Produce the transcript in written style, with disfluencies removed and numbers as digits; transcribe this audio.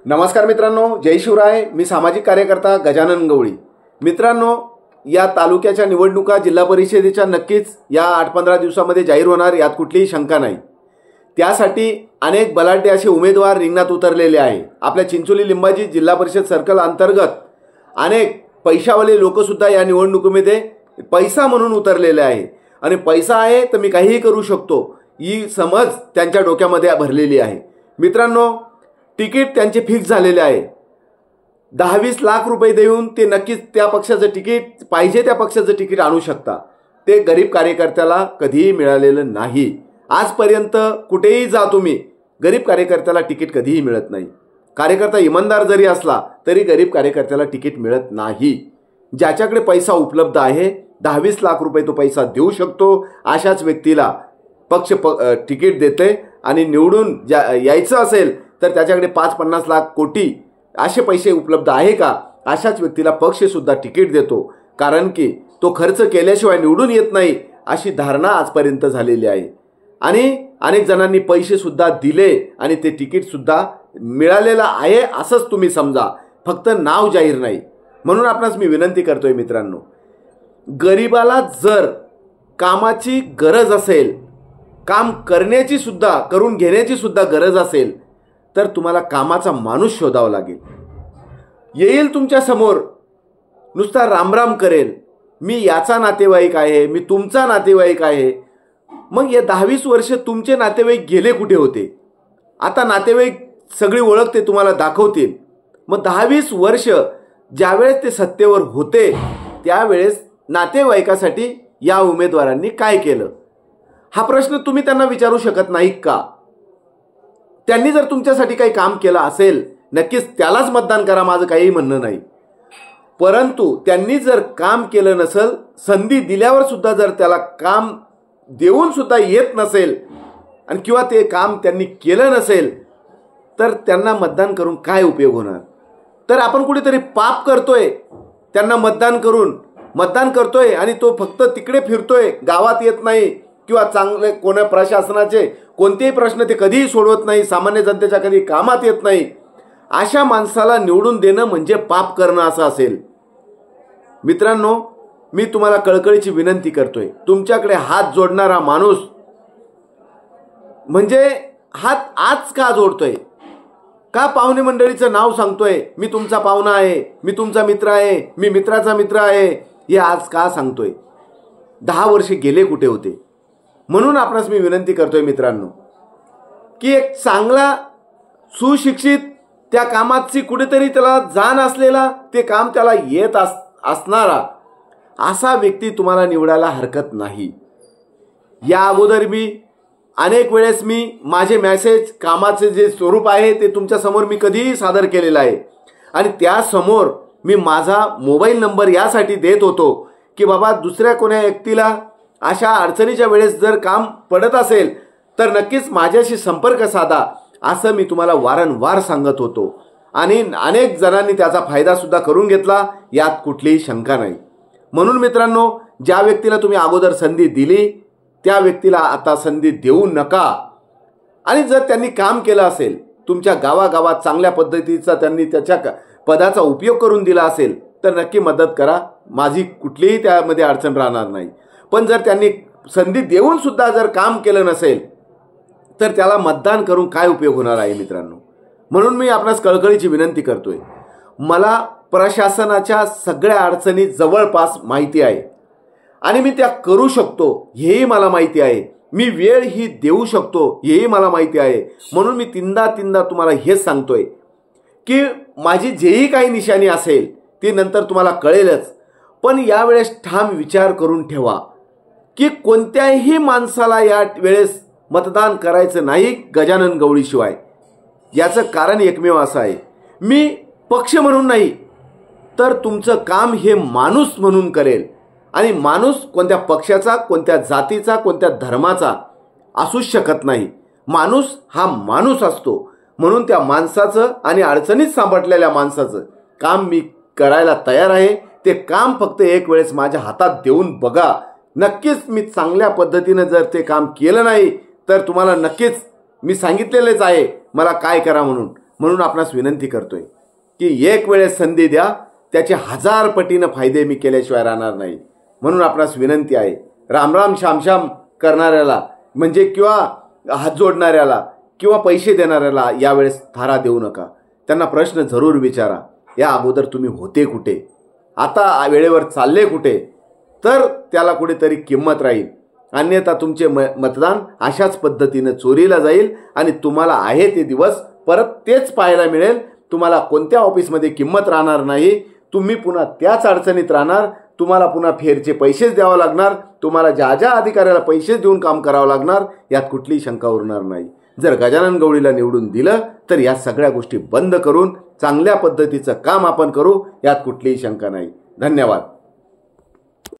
नमस्कार मित्रांनो, जय शिवराय. मी सामाजिक कार्यकर्ता गजानन गवळी. मित्रांनो, या तालुक्याच्या निवडणुका जिल्हा परिषदेच्या नक्कीच या 8-15 दिवसामध्ये जाहीर होणार, यात कुठलीही शंका नाही. त्यासाठी अनेक बलाढ्य असे उमेदवार रिंगणात उतरलेले आहे. आपल्या चिंचोली लिंबाजी जिल्हा परिषद सर्कल अंतर्गत अनेक पैशावाले लोकसुद्धा या निवडणुकीमध्ये पैसा म्हणून उतरलेले आहे. आणि पैसा आहे तर मी काहीही करू शकतो ही समज त्यांच्या डोक्यामध्ये भरलेली आहे. मित्रांनो, तिकीट त्यांचे फिक्स झालेले आहे. 10-20 लाख रुपये देऊन ते नक्कीच त्या पक्षाचं तिकीट पाहिजे त्या पक्षाचं तिकीट आणू शकता. ते गरीब कार्यकर्त्याला कधीही मिळालेलं नाही. आजपर्यंत कुठेही जा तुम्ही, गरीब कार्यकर्त्याला तिकीट कधीही मिळत नाही. कार्यकर्ता इमानदार जरी असला तरी गरीब कार्यकर्त्याला तिकीट मिळत नाही. ज्याच्याकडे पैसा उपलब्ध आहे, 10-20 लाख रुपये तो पैसा देऊ शकतो, अशाच व्यक्तीला पक्ष तिकीट देते. आणि निवडून यायचं असेल तर त्याच्याकडे 5-50 लाख कोटी असे पैसे उपलब्ध आहे का, अशाच व्यक्तीला पक्षसुद्धा तिकीट देतो. कारण की तो खर्च केल्याशिवाय निवडून येत नाही अशी धारणा आजपर्यंत झालेली आहे. आणि अनेक जणांनी पैसेसुद्धा दिले आणि ते तिकीटसुद्धा मिळालेलं आहे असंच तुम्ही समजा, फक्त नाव जाहीर नाही. म्हणून आपणास मी विनंती करतोय मित्रांनो, गरीबाला जर कामाची गरज असेल, काम करण्याची सुद्धा करून घेण्याची सुद्धा गरज असेल तर तुम्हाला कामाचा माणूस शोधावा लागेल. येईल तुमच्या समोर, नुसता रामराम करेल, मी याचा नातेवाईक आहे, मी तुमचा नातेवाईक आहे. मग या 10-20 वर्ष तुमचे नातेवाईक गेले कुठे होते? आता नातेवाईक सगळी ओळख ते तुम्हाला दाखवतील. मग 10-20 वर्ष ज्यावेळेस ते सत्तेवर होते त्यावेळेस नातेवाईकासाठी या उमेदवारांनी काय केलं, हा प्रश्न तुम्ही त्यांना विचारू शकत नाही का? त्यांनी जर तुमच्यासाठी काही काम केलं असेल, नक्कीच त्यालाच मतदान करा, माझं काही म्हणणं नाही. परंतु त्यांनी जर काम केलं नसेल, संधी दिल्यावर सुद्धा जर त्याला काम देऊन सुद्धा येत नसेल आणि किंवा ते काम त्यांनी केलं नसेल तर त्यांना मतदान करून काय उपयोग होणार? तर आपण कुठेतरी पाप करतोय, त्यांना मतदान करतोय आणि तो फक्त तिकडे फिरतोय, गावात येत नाही किंवा चांगले कोणा प्रशासनाचे कोणतेही प्रश्न ते कधीही सोडवत नाही, सामान्य जनतेच्या कधी कामात येत नाही. अशा माणसाला निवडून देणं म्हणजे पाप करणं असं असेल. मित्रांनो, मी तुम्हाला कळकळीची विनंती करतोय, तुमच्याकडे हात जोडणारा माणूस म्हणजे हात आज का जोडतोय? का पाहुणे मंडळीचं नाव सांगतोय, मी तुमचा पाहुणा आहे, मी तुमचा मित्र आहे, मी मित्राचा मित्र आहे, हे आज का सांगतोय? 10 वर्ष गेले कुठे होते? म्हणून आपणास मी विनंती करतोय मित्रांनो, की एक चांगला सुशिक्षित त्या कामाची कुठेतरी त्याला जाण असलेला, ते काम त्याला येत असणारा असा व्यक्ती तुम्हाला निवडायला हरकत नाही. या अगोदर मी अनेक वेळेस माझे मेसेज कामाचे जे स्वरूप आहे ते तुमच्यासमोर मी कधीही सादर केलेलं आहे. आणि त्यासमोर मी माझा मोबाईल नंबर यासाठी देत होतो की बाबा दुसऱ्या कोण्या व्यक्तीला अशा अडचणीच्या वेळेस जर काम पडत असेल तर नक्कीच माझ्याशी संपर्क साधा, असं मी तुम्हाला वारंवार सांगत होतो. आणि अनेक जणांनी त्याचा फायदा सुद्धा करून घेतला, यात कुठलीही शंका नाही. म्हणून मित्रांनो, ज्या व्यक्तीला तुम्ही अगोदर संधी दिली त्या व्यक्तीला आता संधी देऊ नका. आणि जर त्यांनी काम केलं असेल, तुमच्या गावागावात चांगल्या पद्धतीचा त्यांनी त्याच्या पदाचा उपयोग करून दिला असेल तर नक्की मदत करा, माझी कुठलीही त्यामध्ये अडचण राहणार नाही. पण जर त्यांनी संधी देऊन सुद्धा जर काम केलं नसेल तर त्याला मतदान करून काय उपयोग होणार आहे मित्रांनो? म्हणून मी आपणास कळकळीची विनंती करतोय, मला प्रशासनाच्या सगळ्या अडचणी जवळपास माहिती आहे आणि मी त्या करू शकतो हेही मला माहिती आहे. मी वेळ ही देऊ शकतो हेही मला माहिती आहे. म्हणून मी तीनदा तुम्हाला हेच सांगतोय की माझी जेही काही निशाणी असेल ती नंतर तुम्हाला कळेलच. पण यावेळेस ठाम विचार करून ठेवा की कोणत्याही माणसाला या वेळेस मतदान करायचं नाही गजानन गवळीशिवाय. याचं कारण एकमेव असं आहे, मी पक्ष म्हणून नाही तर तुमचं काम हे माणूस म्हणून करेल. आणि माणूस कोणत्या पक्षाचा, कोणत्या जातीचा, कोणत्या धर्माचा असूच शकत नाही. माणूस हा माणूस असतो. म्हणून त्या माणसाचं आणि अडचणीत सापडलेल्या माणसाचं काम मी करायला तयार आहे. ते काम फक्त एक वेळेस माझ्या हातात देऊन बघा. नक्कीच मी चांगल्या पद्धतीने जर ते काम केलं नाही तर तुम्हाला नक्कीच मी सांगितलेलेच आहे मला काय करा म्हणून. म्हणून आपणास विनंती करतोय की एक वेळेस संधी द्या, त्याचे 1000 पटीनं फायदे मी केल्याशिवाय राहणार नाही. म्हणून आपणास विनंती आहे, रामराम श्यामश्याम करणाऱ्याला म्हणजे किंवा हात जोडणाऱ्याला किंवा पैसे देणाऱ्याला यावेळेस थारा देऊ नका. त्यांना प्रश्न जरूर विचारा, या अगोदर तुम्ही होते कुठे, आता वेळेवर चालले कुठे, तर त्याला कुठेतरी किंमत राहील. अन्यथा तुमचे मतदान अशाच पद्धतीनं चोरीला जाईल आणि तुम्हाला आहे ते दिवस परत तेच पाहायला मिळेल. तुम्हाला कोणत्या ऑफिसमध्ये किंमत राहणार नाही, तुम्ही पुन्हा त्याच अडचणीत राहणार, तुम्हाला पुन्हा फेरचे पैसेच द्यावं लागणार, तुम्हाला ज्या ज्या अधिकाऱ्याला पैसेच देऊन काम करावं लागणार, यात कुठलीही शंका उरणार नाही. जर गजानन गवळीला निवडून दिलं तर या सगळ्या गोष्टी बंद करून चांगल्या पद्धतीचं काम आपण करू, यात कुठलीही शंका नाही. धन्यवाद.